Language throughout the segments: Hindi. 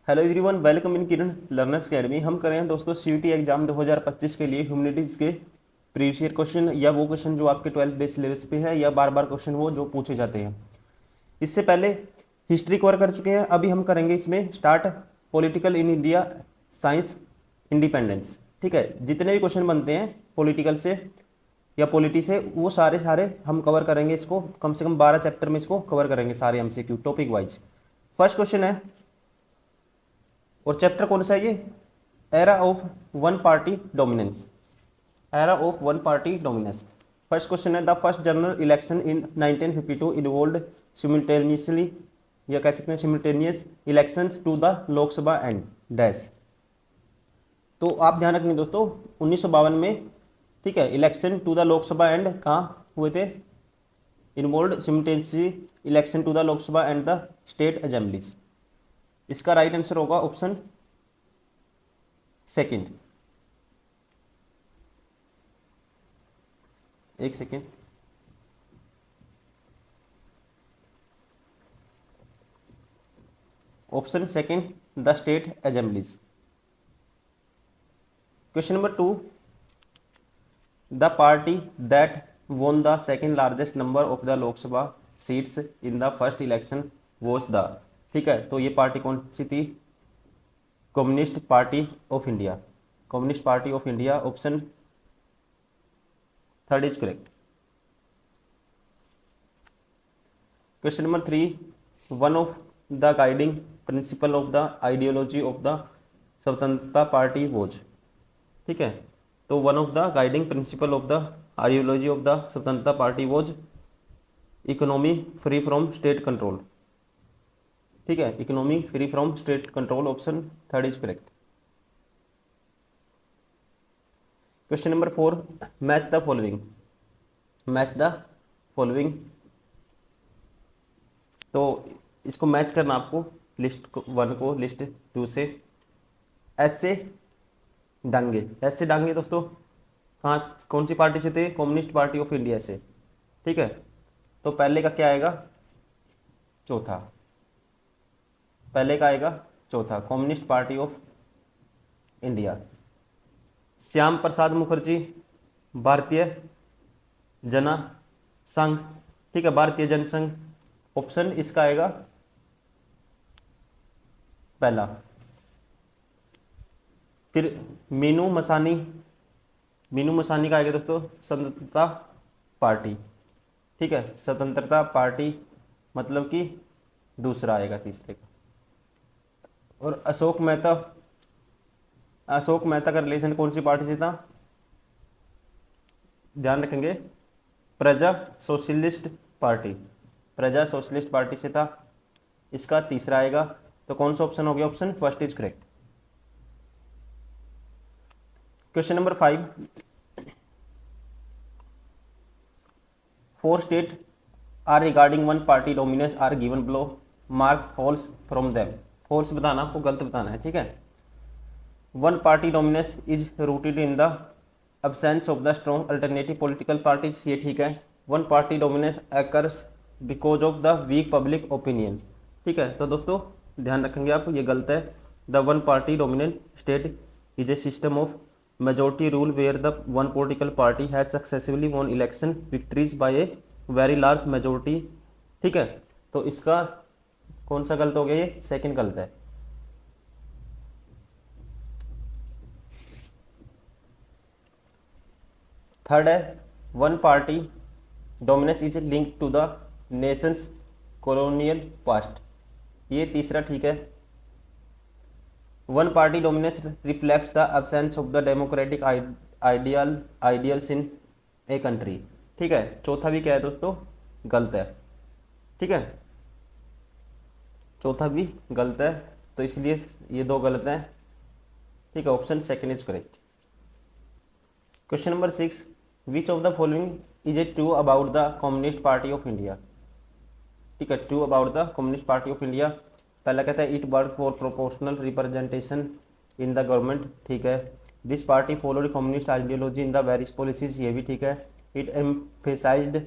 Hello everyone, welcome in Kiran learners academy. हम कर रहे हैं दोस्तों सीयूटी एग्जाम 2025 के लिए ह्यूमैनिटीज के प्रीवियस ईयर क्वेश्चन या वो क्वेश्चन जो आपके 12th बेस सिलेबस पे है या बार बार क्वेश्चन वो जो पूछे जाते हैं। इससे पहले हिस्ट्री कवर कर चुके हैं। अभी हम करेंगे इसमें start political in India science independence. ठीक है, जितने भी क्वेश्चन बनते हैं पॉलिटिकल से या पॉलिटी से वो सारे सारे हम कवर करेंगे। इसको कम से कम 12 चैप्टर में इसको कवर करेंगे सारे MCQ topic wise. First question है, और चैप्टर कौन सा है ये? Era of one party dominance. Era of one party dominance. First question है, the first general election in 1952 involved simultaneously, या कह सकते हैं simultaneous elections to the Lok Sabha and dash. तो आप ध्यान रखेंगे दोस्तों, 1952 में, ठीक है, election to the Lok Sabha and कहाँ हुए थे? Involved simultaneously election to the Lok Sabha and the state assemblies. इसका राइट आंसर होगा ऑप्शन सेकंड। एक second, option second, the state assemblies. Question number 2, the party that won the second largest number of the Lok Sabha seats in the first election was the. ठीक है, तो ये पार्टी कौन सी थी? Communist party of India. Communist party of India, option third is correct. Question number 3, one of the guiding principle of the ideology of the Swatantrata party was. ठीक है, तो one of the guiding principle of the ideology of the Swatantrata party was economy free from state control. ठीक है, economy free from state control, option third is correct. Question number 4, match the following. Match the following, तो इसको मैच करना आपको लिस्ट 1 को लिस्ट 2 से। ऐसे डांगे, ऐसे डांगे दोस्तों कहाँ कौन सी पार्टी से थे? कम्युनिस्ट पार्टी ऑफ इंडिया से। ठीक है, तो पहले का क्या आएगा? चौथा। पहले का आएगा चौथा, Communist party of India. Shyam Prasad Mukherjee, Bharatiya Jana संघ। ठीक है, भारतीय जनसंघ, ऑप्शन इसका आएगा पहला। फिर मीनू मसानी, मीनू मसानी का आएगा दोस्तों स्वतंत्रता पार्टी। ठीक है, स्वतंत्रता पार्टी मतलब कि दूसरा आएगा तीसरे का। और अशोक मेहता, अशोक मेहता का रिलेशन कौन सी पार्टी से था? ध्यान रखेंगे, प्रजा सोशलिस्ट पार्टी, प्रजा सोशलिस्ट पार्टी से था। इसका तीसरा आएगा, तो कौन सा ऑप्शन हो गया? Option first is correct. Question number 5, 4 state are regarding one party dominance are given below, mark false from them. False बताना, आपको गलत बताना है। ठीक है, one party dominance is rooted in the absence of the strong alternative political parties, ये ठीक है। One party dominance occurs because of the weak public opinion। ठीक है, तो दोस्तों ध्यान रखेंगे आप, ये गलत है। The one party dominant state is a system of majority rule where the one political party has successively won election victories by a very large majority। ठीक है, तो इसका कौन सा गलत हो गया? ये सेकंड गलत है। थर्ड है, one party dominance is link to the nation's colonial past. ये तीसरा ठीक है। One party dominance reflects the absence of the democratic ideals in a country. ठीक है, चौथा भी क्या है दोस्तों? गलत है। ठीक है, चौथा भी गलत है, तो इसलिए ये दो गलत हैं। ठीक है, option second is correct. Question number 6, which of the following is a true about the communist party of India. ठीक है, true about the communist party of India. पहला कहता है it work for proportional representation in the government. ठीक है, this party followed communist ideology in the various policies. ये भी ठीक है। It emphasized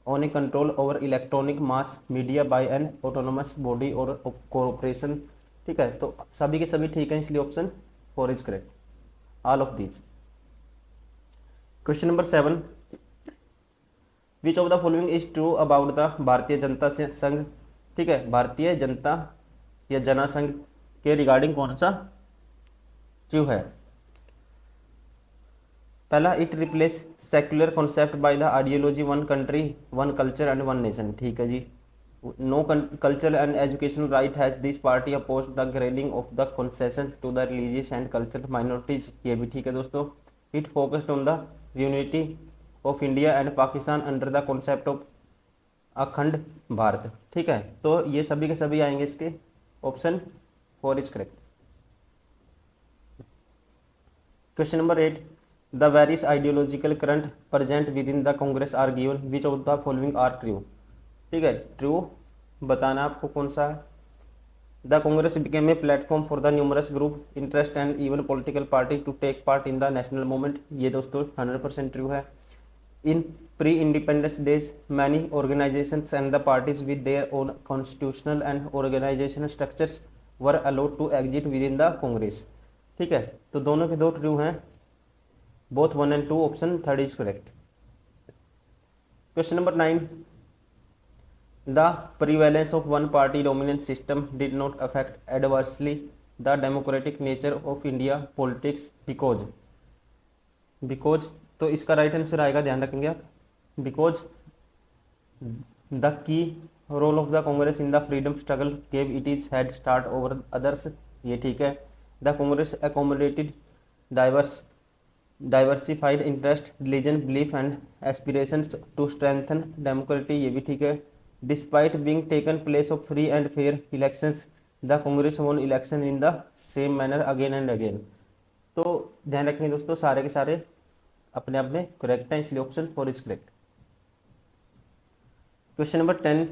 on a control over electronic mass media by N autonomous body और कॉरपोरेशन। ठीक है, तो सभी के सभी ठीक है, इसलिए option 4 is correct, all of these. Question number 7, which of the following is true about the Bharatiya Janata संघ। ठीक है, भारतीय जनता या जना संघ के रिगार्डिंग कौन सा ट्रू है। पहला, it replace secular concept by the ideology one country one culture and one nation. ठीक है जी। No culture and educational right has this party oppose the grading of the concession to the religious and cultural minorities. ये भी ठीक है दोस्तों। It focused on the unity of India and Pakistan under the concept of Akhand Bharat. ठीक है, तो ये सभी के सभी आएंगे इसके, option 4 is correct. Question number 8, the various ideological current present within the Congress are given which of the following are true. ठीक है, ट्रू बताना आपको कौन सा है। The Congress became a platform for the numerous group interest and even political party to take part in the national movement. ये दोस्तों 100% ट्रू है। In pre independence days many organisations and the parties with their own constitutional and organisational structures were allowed to exit within the Congress. ठीक है, तो दोनों के दो ट्रू हैं, both 1 and 2, option 3 is correct. Question number 9, the prevalence of one party dominant system did not affect adversely the democratic nature of India politics because तो इसका राइट आंसर आएगा, ध्यान रखेंगे आप, because the key role of the Congress in the freedom struggle gave it its head start over others। ये ठीक है। the Congress accommodated diversified interest, religion, belief and aspirations to strengthen democracy। ये भी ठीक है। Despite being taken place of free and fair elections, the Congress won election in the same manner again and again। तो ध्यान रखेंगे दोस्तों, सारे के सारे अपने आप में करेक्ट हैं, इसलिए option 4 is correct. Question number 10,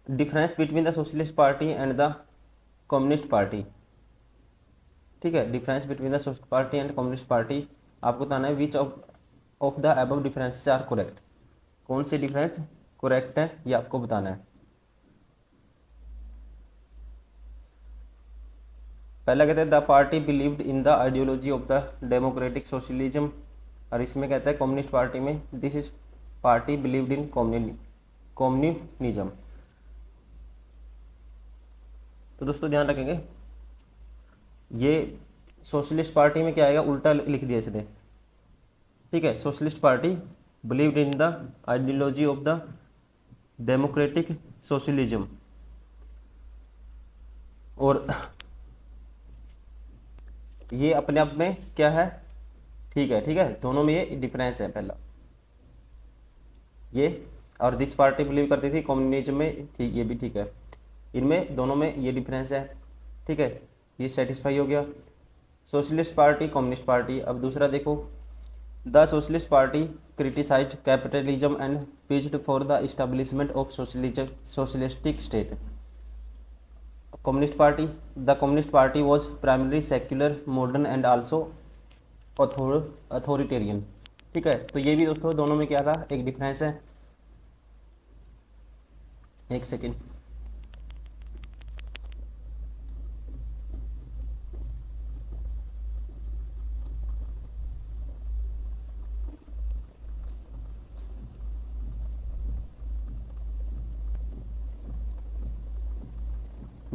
difference between the socialist party and the communist party. ठीक है, difference between the socialist party and communist party आपको बताना है which of the above differences are correct. कौन से डिफरेंस करेक्ट है ये आपको बताना है। पहला कहते हैं the party believed in the ideology of the democratic socialism, और इसमें कहता है कम्युनिस्ट पार्टी में this is party believed in communism. तो दोस्तों ध्यान रखेंगे, ये सोशलिस्ट पार्टी में क्या आएगा, उल्टा लिख दिया इसने। ठीक है, socialist party believed in the ideology of the democratic socialism, और ये अपने आप में क्या है, ठीक है। ठीक है, दोनों में ये डिफरेंस है पहला ये, और दिस पार्टी बिलीव करती थी कम्युनिज्म में, ठीक, ये भी ठीक है। इनमें दोनों में ये डिफरेंस है। ठीक है, ये सेटिस्फाई हो गया। Socialist party communist party. अब दूसरा देखो, the socialist party criticised capitalism and pitched for the establishment of socialistic state. Communist party, the communist party was primary secular modern and also authoritarian. ठीक है, तो ये भी दोस्तों दोनों में क्या था, एक डिफरेंस है। एक सेकेंड,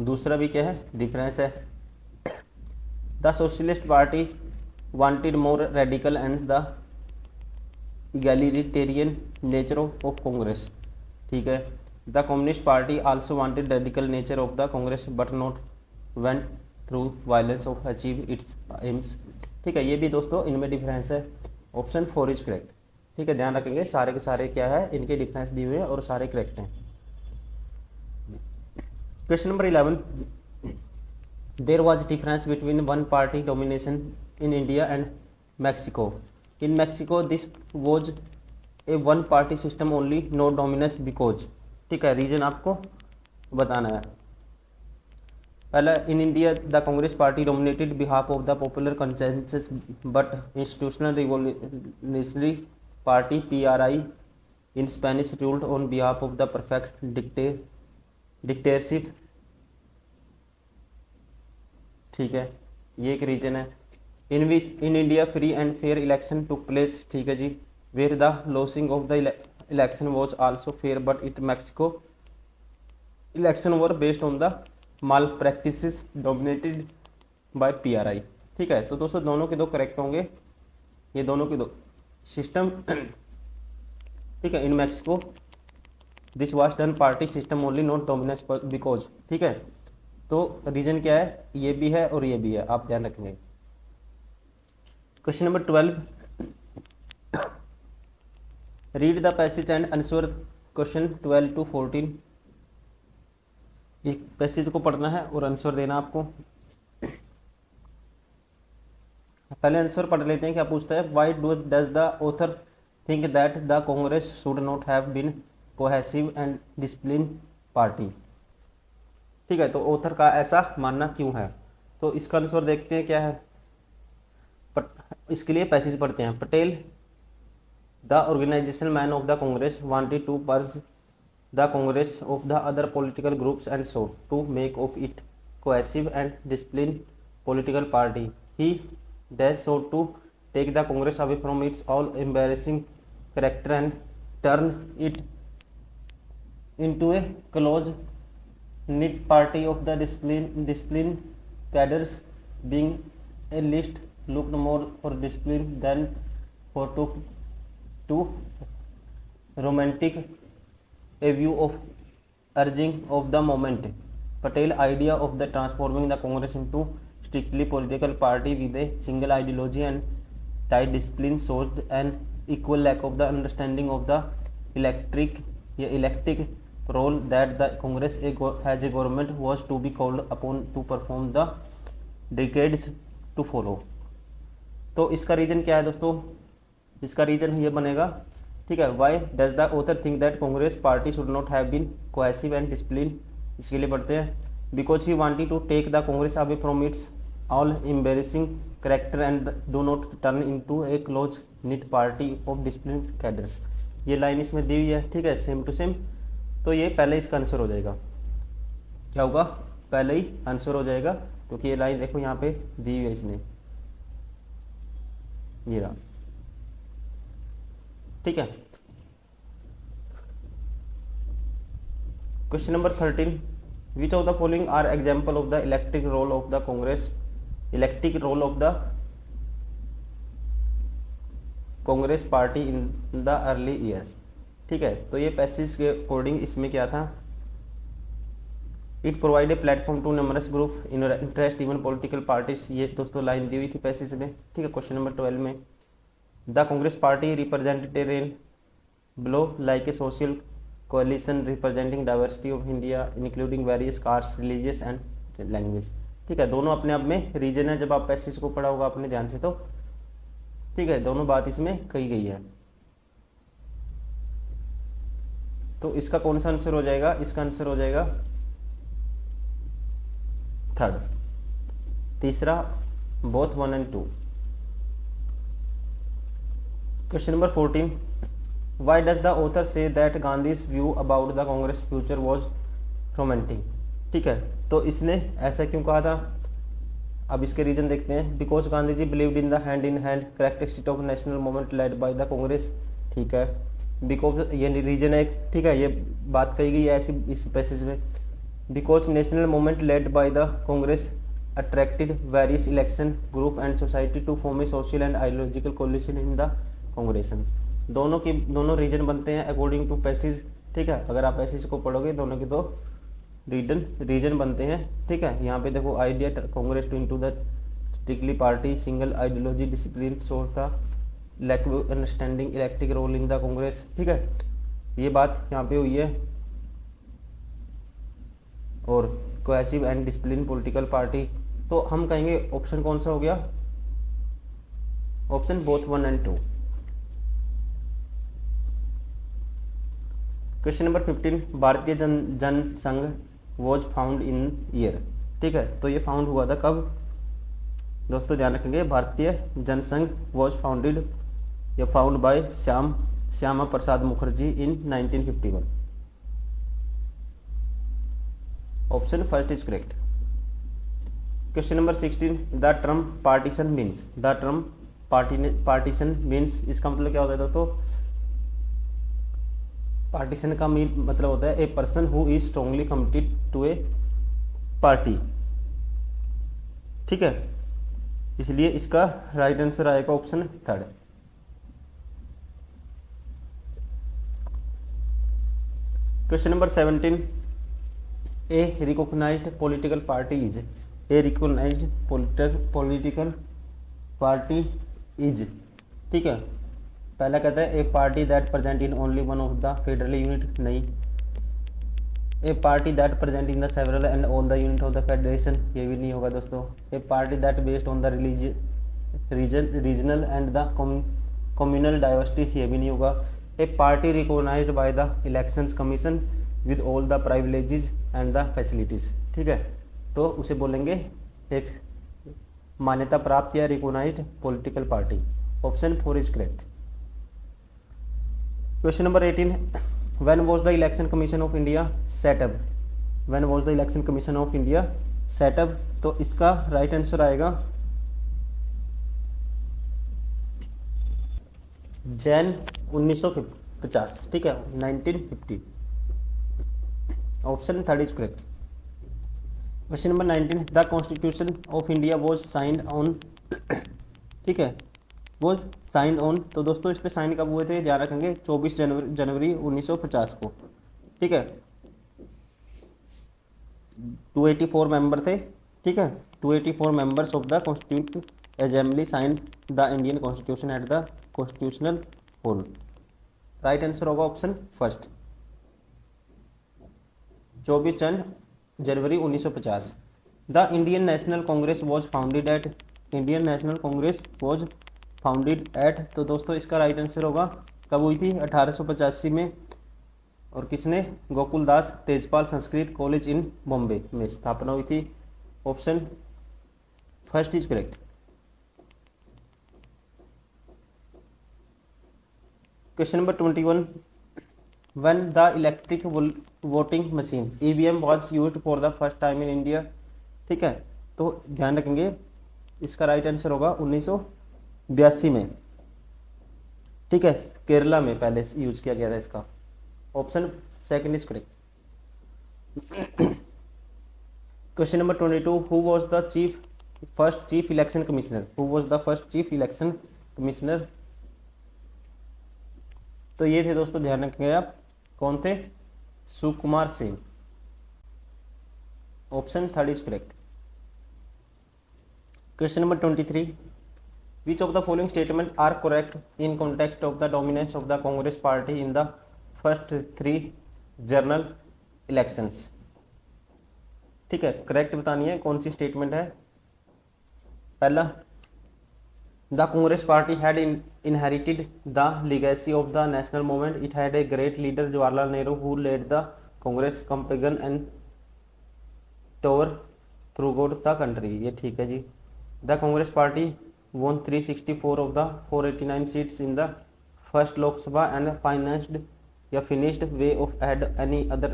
दूसरा भी क्या है, डिफरेंस है। The socialist party wanted more radical and the egalitarian nature of Congress. ठीक है, the communist party also wanted radical nature of the Congress but not went through violence of achieve it's AIIMS. ठीक है, ये भी दोस्तों इनमें डिफरेंस है, ऑप्शन 4 इज करेक्ट। ठीक है, ध्यान रखेंगे सारे के सारे क्या है, इनके डिफरेंस दिए हुए हैं और सारे करेक्ट हैं। Question number 11, there was difference between one party domination in India and Mexico. In Mexico this was a one party system only, no dominance because. ठीक है, रीजन आपको बताना है। पहला, in India the Congress party dominated behalf of the popular consensus but institutional revolutionary party PRI in Spanish ruled on behalf of the perfect dictatorship. ठीक है, ये एक रीजन है। In India free and fair election took place. ठीक है जी, where the losing of the election was also fair but it Mexico election were based on the malpractice dominated by PRI। ठीक है, तो दोस्तों दोनों के दो करेक्ट होंगे, ये दोनों के दो सिस्टम। ठीक है, इन Mexico this was done party system only not dominance because. ठीक है, तो रीजन क्या है, ये भी है और ये भी है, आप ध्यान रखेंगे। Question number 12, read the passage and answer question 12 to 14। एक पैसेज को पढ़ना है और आंसर देना आपको। पहले आंसर पढ़ लेते हैं, क्या पूछता है, why does the author think that the Congress should not have been cohesive and discipline party. ठीक है, तो ऑथर का ऐसा मानना क्यों है, तो इसका आंसर देखते हैं क्या है। इसके लिए पैसेज पढ़ते हैं। Patel the organisation man of the Congress wanted to purge the Congress of the other political groups and so to make of it cohesive and discipline political party. He dash so to take the Congress away from its all embarrassing character and turn it into a close knit party of the disciplined cadres, being a least looked more for discipline than for to romantic a view of urging of the moment. Patel idea of the transforming the Congress into strictly political party with a single ideology and tight discipline showed an equal lack of the understanding of the electric role that the Congress as a government was to be called upon to perform the decades to follow। तो इसका रीजन क्या है दोस्तों, इसका रीजन ये बनेगा। ठीक है, why does the author think that Congress party should not have been cohesive and discipline. इसके लिए पढ़ते हैं। Because he wanted to take the Congress away from its all embarrassing character and do not turn into a close knit party of discipline cadres. ये लाइन इसमें दी हुई है। ठीक है, सेम टू सेम, तो ये पहले इसका आंसर हो जाएगा। क्या होगा, पहले ही आंसर हो जाएगा, क्योंकि ये लाइन देखो यहाँ पे दी हुई है इसने, ये रहा। ठीक है, question number 13, which of the following are example of the electric role of the Congress party in the early years. ठीक है, तो ये पैसेज के अकॉर्डिंग इसमें क्या था, it provide a platform to numbers group in interest even political parties. ये दोस्तों लाइन दी हुई थी पैसेज में। ठीक है, क्वेश्चन नंबर 12 में, the Congress party representation below like a social coalition representing diversity of India including various caste religious and language. ठीक है, दोनों अपने आप में रीजन है, जब आप पैसेज को पढ़ा होगा अपने ध्यान से तो। ठीक है, दोनों बात इसमें कही गई है। तो इसका कौन सा आंसर हो जाएगा, इसका आंसर हो जाएगा थर्ड, तीसरा, both 1 and 2। Question number 14, why does the author say that Gandhi's view about the Congress future was romantic. ठीक है, तो इसने ऐसा क्यों कहा था, अब इसके रीजन देखते हैं। Because Gandhi ji believed in the hand in hand characteristic of national movement led by the Congress. ठीक है, बिकॉज ये रीजन है। ठीक है, ये बात कही गई है ऐसी इस पैसेज में। Because national movement led by the Congress attracted various election group and society to form a social and ideological coalition in the Congress. दोनों रीजन बनते हैं अकॉर्डिंग टू पैसेज। ठीक है, अगर आप पैसेज को पढ़ोगे दोनों के दो रीजन बनते हैं। ठीक है, यहाँ पे देखो, idea Congress to into the strictly party single ideology discipline source था lack understanding electric role in the Congress. ठीक है, ये बात यहाँ पे हुई है। और cohesive and discipline political party, तो हम कहेंगे ऑप्शन कौन सा हो गया, option both 1 and 2। Question number 15, Bharatiya Jansangh was founded in year. ठीक है, तो ये फाउंड हुआ था कब दोस्तों, ध्यान रखेंगे। भारतीय जनसंघ वॉज फाउंडेड या found by Shyam Shyama Prasad Mukherjee in 1951। Option first is correct. Question number 16, the term partition means, the term partition means, इसका मतलब क्या होता है दोस्तों? पार्टीशन का मीन मतलब होता है a person who is strongly committed to a party. ठीक है, इसलिए इसका राइट आंसर आएगा option third. Question number 17, a recognised political party is, a recognised political party is. ठीक है, पहला कहता है a party that present in only one of the federal unit, नहीं। A party that present in the several and all the unit of the federation, ये भी नहीं होगा दोस्तों। A party that based on the regional and the communal diversities, ये भी नहीं होगा। A party recognised by the elections commission with all the privileges and the facilities. ठीक है, तो उसे बोलेंगे एक मान्यता प्राप्त या recognised political party. Option 4 is correct. Question number 18, when was the election commission of India set up, when was the election commission of India set up, तो इसका राइट आंसर आएगा जैन 1950। ठीक है, 1950। Option third is correct. Question number 19, the constitution of India was signed on, ठीक है, वॉज साइंड ऑन, तो दोस्तों इस पे साइन कब हुए थे ध्यान रखेंगे, 24 जनवरी 1950 को। ठीक है, 284 मेंबर थे। ठीक है, 284 members of the constituent assembly sign the Indian constitution at the constitutional hall. Right answer होगा ऑप्शन फर्स्ट, 24 जनवरी 1950। The Indian National Congress was founded at, Indian National Congress was founded at, तो दोस्तों इसका राइट आंसर होगा कब हुई थी, 1885 में। और किसने? गोकुलदास तेजपाल संस्कृत कॉलेज इन बॉम्बे में स्थापना हुई थी। Option first is correct. Question number 21, when the electric voting machine EVM was used for the first time in India. ठीक है, तो ध्यान रखेंगे इसका राइट आंसर होगा 1982 में। ठीक है, केरला में पहले यूज किया गया था इसका। Option second is correct. Question number 22, who was the first chief election commissioner, who was the first chief election commissioner, तो ये थे दोस्तों, ध्यान रखेंगे आप, कौन थे? Sukumar Sen. Option third is correct. Question number 23, which of the following statement are correct in context of the dominance of the Congress party in the first 3 general elections। ठीक है, करेक्ट बतानी है कौन सी स्टेटमेंट है। पहला, the Congress party had inherited the legacy of the national movement, it had a great leader Jawaharlal Nehru who led the Congress campaign and tour throughout the country, ये ठीक है जी। The Congress party won 364 of the 489 seats in the first Lok Sabha and financed या finished way of had any other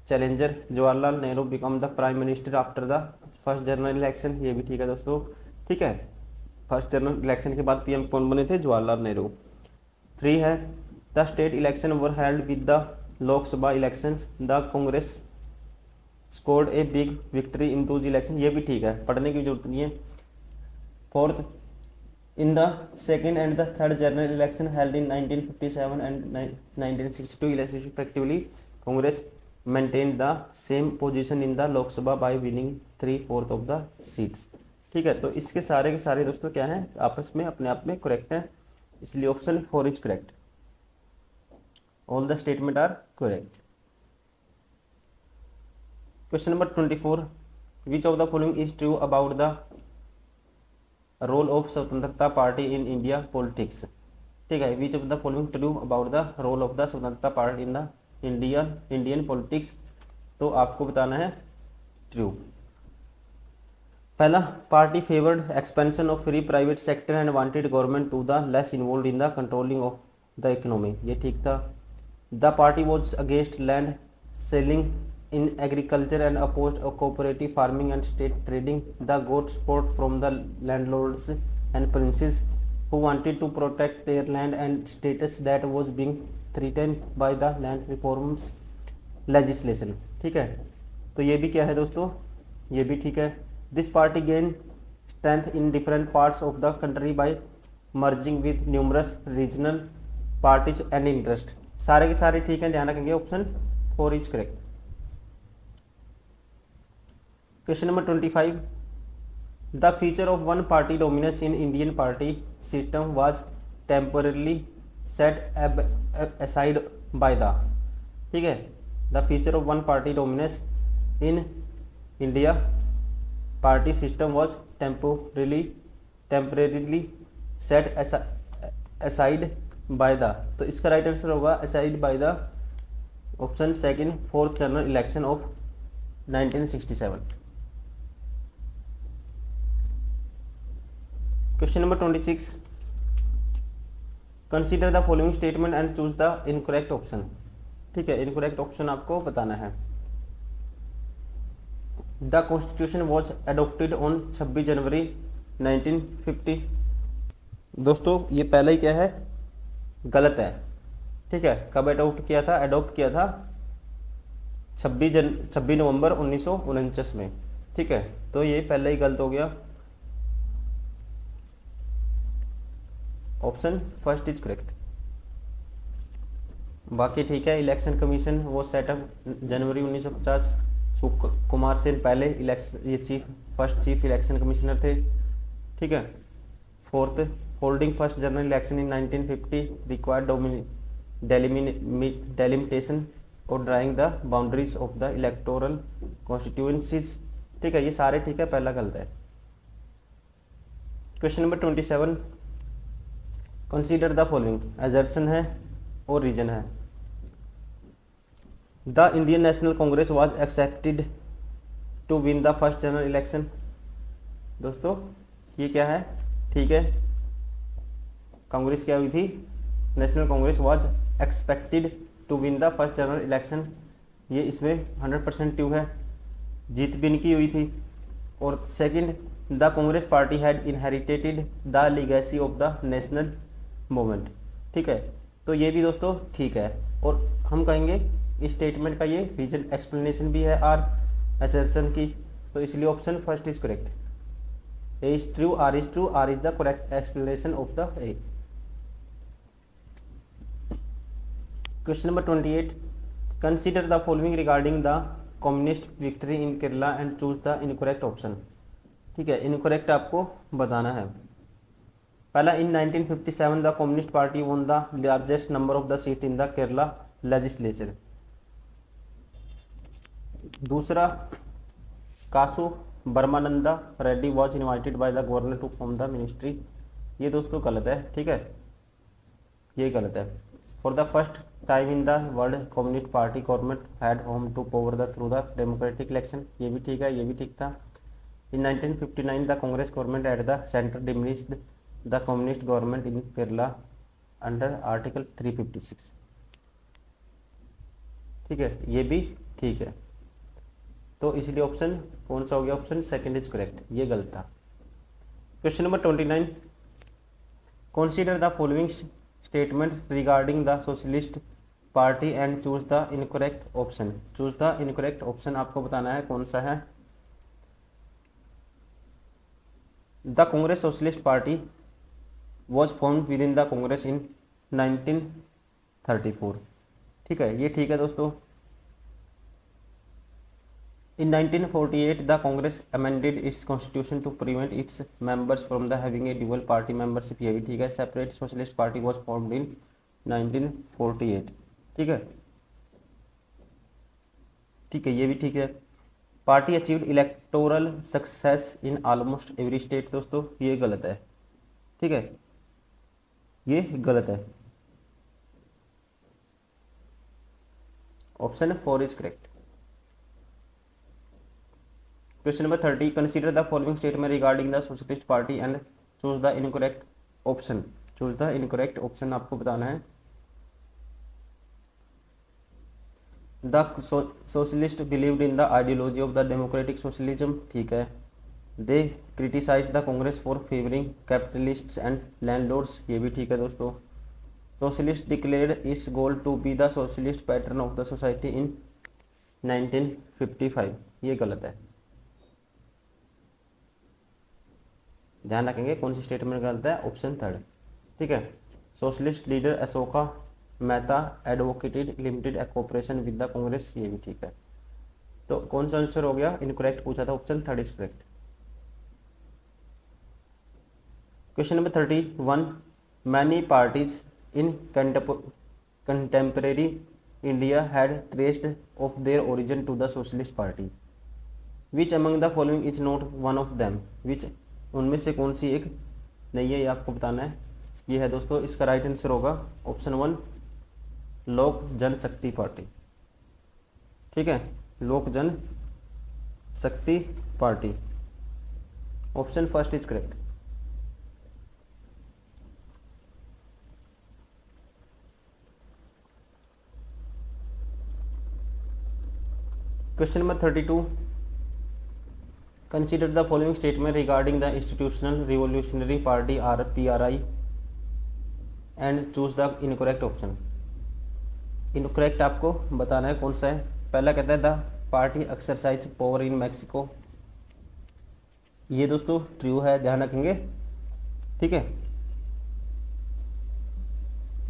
challenger। Jawaharlal Nehru become the prime minister after the first general election, ये भी ठीक है दोस्तों। ठीक है, फर्स्ट जनरल इलेक्शन के बाद पीएम कौन बने थे? जवाहरलाल नेहरू। 3 है, the state election were held with the Lok Sabha elections, the Congress scored a big victory in those election, ये भी ठीक है, पढ़ने की जरूरत नहीं है। 4th, in the second and the third general election held in 1957 and 1962 elections respectively, Congress maintained the same position in the Lok Sabha by winning 3/4 of the seats। ठीक है, तो इसके सारे के सारे दोस्तों क्या हैं, आपस में अपने आप में करेक्ट हैं, इसलिए option 4 is correct. All the statement are correct. Question number 24, which of the following is true about the role of Swatantrata party in India politics. ठीक है, which of the following true about the role of the Swatantrata party in the Indian politics, तो आपको बताना है ट्रू। पहला, party favoured expansion of free private sector and wanted government to the less involve in the controlling of the economy, ये ठीक था। The party was against land selling in agriculture and oppose cooperative farming and state trading. The got support from the landlords and princes who wanted to protect their land and status that was being threatened by the land reforms legislation। ठीक है, तो ये भी क्या है दोस्तों, ये भी ठीक है। This party gain strength in different parts of the country bye merging with numerous regional parties and interest. सारे के सारे ठीक हैं, ध्यान रखेंगे। Option 4 is correct. Question number 25, the feature of one party dominance in Indian party system was temporarily set aside by the. ठीक है, the feature of one party dominance in India party system was temporarily set aside by the. तो इसका राइट आंसर होगा aside by the option second, fourth general election of 1967। Question number 26, consider the following statement and choose the incorrect option. ठीक है, इनकरेक्ट ऑप्शन आपको बताना है। The constitution was adopted on 26 जनवरी 1950। दोस्तों ये पहले ही क्या है, गलत है। ठीक है, कब एडोप्ट किया था, एडोप्ट किया था 26 नवंबर 1949 में। ठीक है, तो ये पहले ही गलत हो गया। Option first is correct. बाकी ठीक है। इलेक्शन कमीशन वो सेटअप जनवरी 1950, कुमार सेन पहले इलेक्शन ये फर्स्ट चीफ इलेक्शन कमिश्नर थे। ठीक है। Fourth, holding first general election in 1950 required delimitation और drawing the boundaries of the electoral constituencies. ठीक है, ये सारे ठीक है, पहला गलत है। Question number 27, consider the following, assertion है और रीजन है। The Indian National Congress was expected to win the first general election. दोस्तों ये क्या है, ठीक है, कांग्रेस क्या हुई थी, national Congress was expected to win the first general election. ये इसमें 100% ट्रू है, जीत भी इनकी हुई थी। और second, the Congress party had इनहेरिटेटेड the legacy of the national movement. ठीक है, तो ये भी दोस्तों ठीक है। और हम कहेंगे इस स्टेटमेंट का ये रीजन एक्सप्लेनेशन भी है आर एसर्शन की, तो इसलिए option first is correct. A is true, R is true, R is the correct explanation of the A. Question number 28, consider the following regarding the communist victory in Kerala and choose the incorrect option. ठीक है, इनकरेक्ट आपको बताना है। पहला, in 1957 the communist party won the largest number of the seat in the Kerala legislature. दूसरा, Kasu Brahmananda Reddy was invited by the governor to form the ministry. ये दोस्तों गलत है। ठीक है, ये गलत है। For the first time in the world communist party government had home to power the through the democratic election. ये भी ठीक है, ये भी ठीक था। In 1959 the Congress government at the centre diminished the communist government in Kerala under article 356। ठीक है, ये भी ठीक है। तो इसलिए ऑप्शन कौन सा हो गया, ऑप्शन सेकंड इज करेक्ट, ये गलत था। Question number 29, consider the following statement regarding the socialist party and choose the incorrect option. Choose the incorrect option आपको बताना है कौन सा है। The Congress socialist party was formed within the Congress in 1934। ठीक है, ये ठीक है दोस्तों। In 1948 the Congress amended its constitution to prevent its members from the having a dual party membership. ये भी ठीक है। Separate socialist party was formed in 1948। ठीक है, ठीक है, ये भी ठीक है। Party achieved electoral success in almost every state. दोस्तों ये गलत है। ठीक है, ये गलत है। Option 4 is correct. Question number 30, consider the following statement regarding the socialist party and choose the incorrect option. Choose the incorrect option आपको बताना है। The socialist believed in the ideology of the democratic socialism, ठीक है। They criticise the Congress for favouring capitalists and landlords, ये भी ठीक है दोस्तों। Socialist declared its goal to be the socialist pattern of the society in 1955, ये गलत है। ध्यान रखेंगे कौन सी स्टेटमेंट गलत है, ऑप्शन थर्ड, ठीक है। Socialist leader Ashoka Mehta advocated limited cooperation with the Congress, ये भी ठीक है। तो कौन सा आंसर हो गया, इनकरेक्ट पूछा था, option third is correct. Question number 31, many parties in contemporary India had traced of their origin to the socialist party, which among the following is not one of them, which, उनमें से कौन सी एक नहीं है, ये आपको बताना है। ये है दोस्तों, इसका राइट आंसर होगा ऑप्शन 1 लोक जनशक्ति पार्टी, ठीक है, Lok Jan Shakti party, option first is correct. Question number 32, consider the following statement regarding the institutional revolutionary party or PRI and choose the incorrect option. Incorrect आपको बताना है कौन सा है। पहला कहता है the party exercise power in Mexico, ये दोस्तों ट्रू है, ध्यान रखेंगे, ठीक है।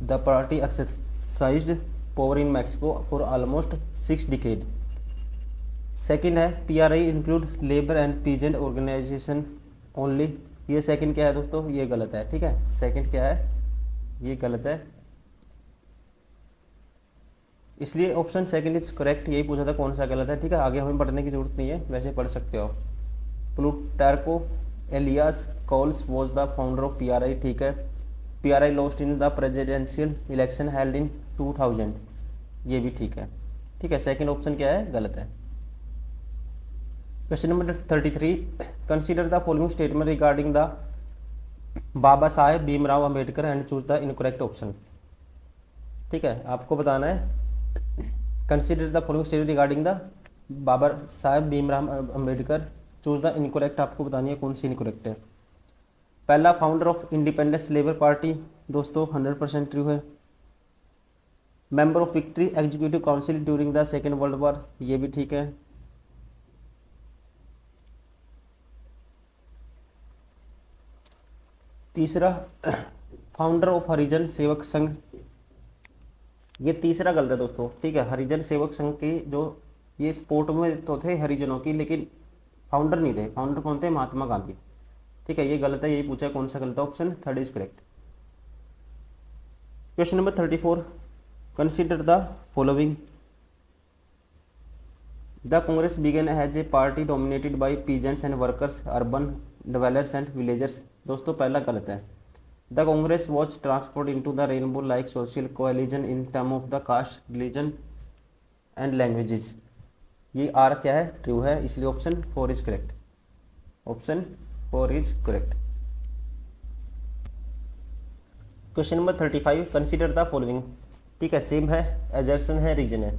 The party exercised power in Mexico for almost 6 decade. Second है PRI include labour and peasant organisation only, ये सेकंड क्या है दोस्तों, ये गलत है, ठीक है। सेकंड क्या है, ये गलत है, इसलिए ऑप्शन सेकंड इज करेक्ट। यही पूछा था कौन सा गलत है, ठीक है। आगे हमें पढ़ने की जरूरत नहीं है, वैसे पढ़ सकते हो। Plutarco Elias Calles was the founder of PRI, ठीक है। PRI lost in the presidential election held in 2000, ये भी ठीक है, ठीक है। सेकंड ऑप्शन क्या है, गलत है। Question number 33, consider the following statement regarding the Baba Saheb Bhimrao Ambedkar and choose the incorrect option, ठीक है। आपको बताना है consider the following statement regarding the Baba Saheb Bhimrao Ambedkar, choose the incorrect आपको बतानी है कौन सी इनकरेक्ट है। पहला founder of independence labour party, दोस्तों 100% ट्रू है। Member of victory executive council during the second world war, ये भी ठीक है। तीसरा फाउंडर ऑफ हरिजन सेवक संघ, ये तीसरा गलत है दोस्तों, ठीक है। हरिजन सेवक संघ की जो ये स्पोर्ट में तो थे हरिजनों की, लेकिन फाउंडर नहीं थे। फाउंडर कौन थे, महात्मा गांधी, ठीक है। ये गलत है, यही पूछा है कौन सा गलत है, option third is correct. Question number 34, consider the following. The Congress began as a party dominated by peasants and workers, urban developers and villagers, दोस्तों पहला गलत है। The Congress was transport into the rainbow like social coalition in term of the caste religion and languages, ये आर क्या है, ट्रू है, इसलिए option 4 is correct, option 4 is correct. Question number 35, consider the following, ठीक है। सेम है, एजर्सन है, रीजन है।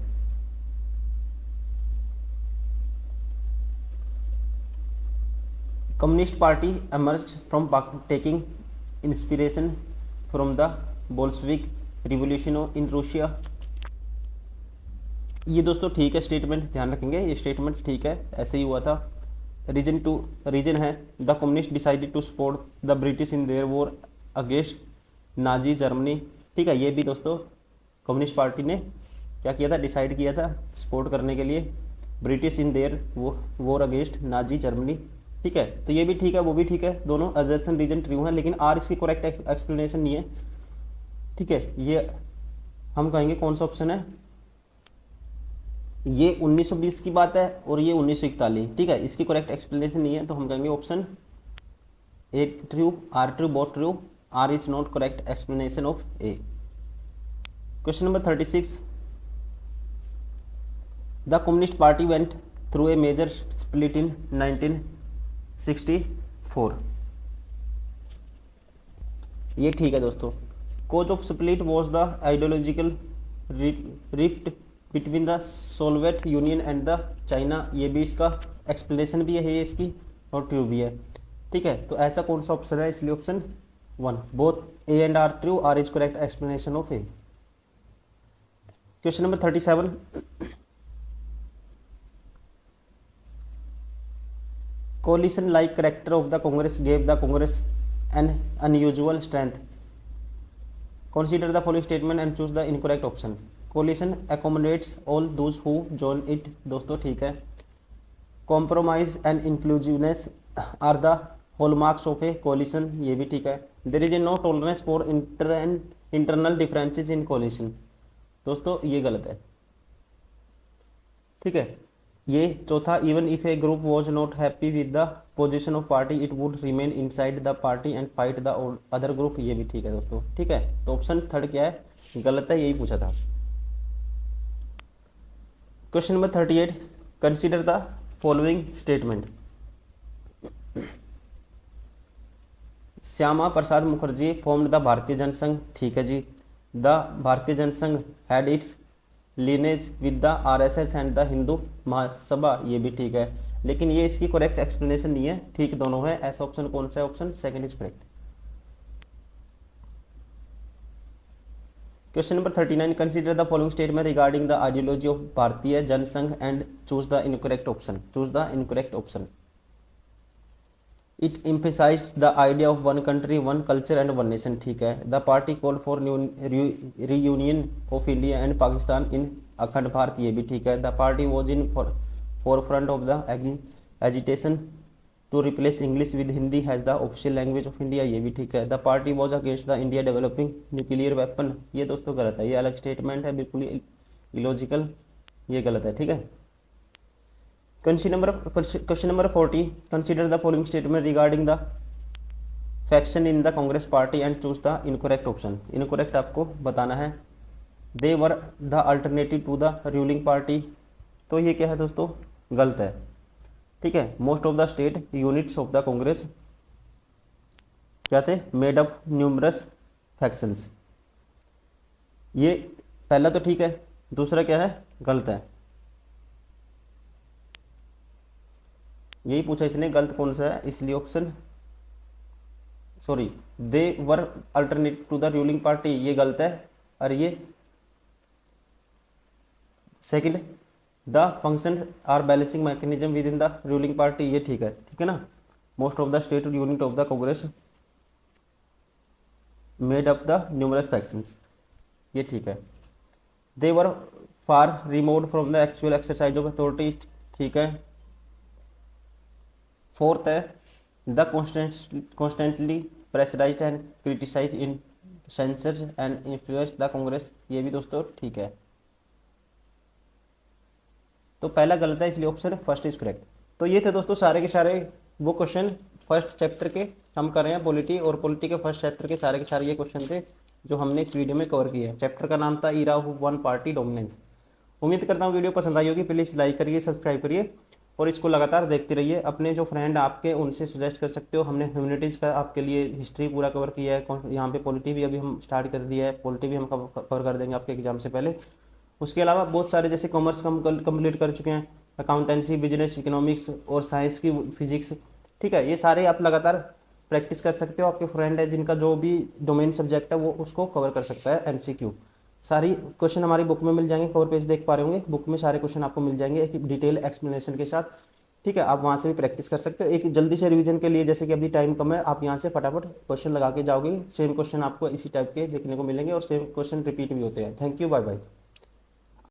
Communist party emerged from taking inspiration from the Bolshevik revolution in Russia, ये दोस्तों ठीक है स्टेटमेंट, ध्यान रखेंगे ये स्टेटमेंट ठीक है, ऐसे ही हुआ था। रीजन है the communist decided to support the British in their war against Nazi Germany, ठीक है। ये भी दोस्तों कम्युनिस्ट पार्टी ने क्या किया था, डिसाइड किया था सपोर्ट करने के लिए British in their war against Nazi Germany, ठीक है। तो ये भी ठीक है, वो भी ठीक है, दोनों एजर्सन रीजन ट्रू है, लेकिन आर इसकी करेक्ट एक्सप्लेनेशन नहीं है, ठीक है। ये हम कहेंगे कौन सा ऑप्शन है, ये 1920 की बात है और ये 1941, ठीक है। इसकी करेक्ट एक्सप्लेनेशन नहीं है, तो हम कहेंगे option A true, R true, both true, R is not correct explanation of A. Question number 36, the communist party went through a major split in 1964, ये ठीक है दोस्तों। Cause of split was the ideological rift between the Soviet Union and the China, ये भी इसका एक्सप्लेनेशन भी है इसकी और ट्रू भी है। ठीक है, तो ऐसा कौन सा ऑप्शन है, इसलिए option 1 both A and R true, R is correct explanation of A. Question number 37, coalition like character of the Congress gave the Congress an unusual strength. Consider the following statement and choose the incorrect option. Coalition accommodates all those who join it, दोस्तों ठीक है। Compromise and inclusiveness are the hallmarks of a coalition, ये भी ठीक है। There is no tolerance for internal differences in coalition, दोस्तों ये गलत है। ठीक है, ये चौथा, even if A group was not happy with the position of party it would remain inside the party and fight the other group, ये भी ठीक है दोस्तों। ठीक है, तो ऑप्शन 3 क्या है, गलत है, यही पूछा था। Question number 38, consider the following statement. Shyama Prasad Mukherjee formed the Bharatiya Jana Sangh, ठीक है जी। The Bharatiya Jana Sangh had its lineage with the RSS and the Hindu Mahasabha, ये भी ठीक है, लेकिन ये इसकी करेक्ट एक्सप्लेनेशन नहीं है, ठीक दोनों है। ऐसा ऑप्शन कौन सा है, option 2 is correct. Question number 39, consider the following statement regarding the ideology of Bharatiya Jana Sangh and choose the incorrect option. Choose the incorrect option. It emphasized the idea of one country one culture and one nation, ठीक है। The party call for reunion of India and Pakistan in Akhand Bharat, ये भी ठीक है। The party was in forefront of the agitation to replace English with Hindi as the official language of India, ये भी ठीक है। The party was against the India developing nuclear weapon, ये दोस्तों गलत है, ये अलग स्टेटमेंट है, बिल्कुल इलॉजिकल, ये गलत है। ठीक है, question number 40, consider the following statement regarding the faction in the Congress party and choose the incorrect option. Incorrect आपको बताना है। They were the alternative to the ruling party, तो ये क्या है दोस्तों, गलत है। ठीक है, most of the state units of the Congress क्या थे, मेड ऑफ न्यूमरस फैक्शंस, ये पहला तो ठीक है, दूसरा क्या है, गलत है। यही पूछा इसने, गलत कौन सा है, इसलिए option they were alternative to the ruling party, ये गलत है। और ये second, the function are balancing mechanism within the ruling party, ये ठीक है। ठीक है ना, most of the state unit of the Congress made up the numerous factions, ये ठीक है। They were far removed from the actual exercise of authority, ठीक है। फोर्थ है, the constantly pressurised and criticise in sensor and influence the Congress, ये भी दोस्तों ठीक है। तो पहला गलत है, इसलिए ऑप्शन फर्स्ट इज करेक्ट। तो ये थे दोस्तों सारे के सारे वो क्वेश्चन फर्स्ट चैप्टर के हम कर रहे हैं पॉलिटी, और पॉलिटी के फर्स्ट चैप्टर के सारे ये क्वेश्चन थे जो हमने इस वीडियो में कवर किए हैं। चैप्टर का नाम था era of one party dominance. उम्मीद करता हूँ वीडियो पसंद आई होगी, प्लीज़ लाइक करिए, सब्सक्राइब करिए और इसको लगातार देखते रहिए। अपने जो फ्रेंड आपके उनसे सजेस्ट कर सकते हो। हमने ह्यूमैनिटीज़ का आपके लिए हिस्ट्री पूरा कवर किया है, यहाँ पे पॉलिटी भी अभी हम स्टार्ट कर दिया है, पॉलिटी भी हम कवर कर देंगे आपके एग्जाम से पहले। उसके अलावा बहुत सारे जैसे कॉमर्स हम कंप्लीट कर चुके हैं, अकाउंटेंसी, बिजनेस, इकोनॉमिक्स और साइंस की फिजिक्स, ठीक है। ये सारे आप लगातार प्रैक्टिस कर सकते हो। आपके फ्रेंड है जिनका जो भी डोमेन सब्जेक्ट है वो उसको कवर कर सकता है। एमसीक्यू सारी क्वेश्चन हमारी बुक में मिल जाएंगे, कवर पेज देख पा रहे होंगे, बुक में सारे क्वेश्चन आपको मिल जाएंगे एक डिटेल एक्सप्लेनेशन के साथ, ठीक है। आप वहाँ से भी प्रैक्टिस कर सकते हो। एक जल्दी से रिवीजन के लिए, जैसे कि अभी टाइम कम है, आप यहाँ से फटाफट क्वेश्चन लगा के जाओगे, सेम क्वेश्चन आपको इसी टाइप के देखने को मिलेंगे और सेम क्वेश्चन रिपीट भी होते हैं। Thank you, bye bye.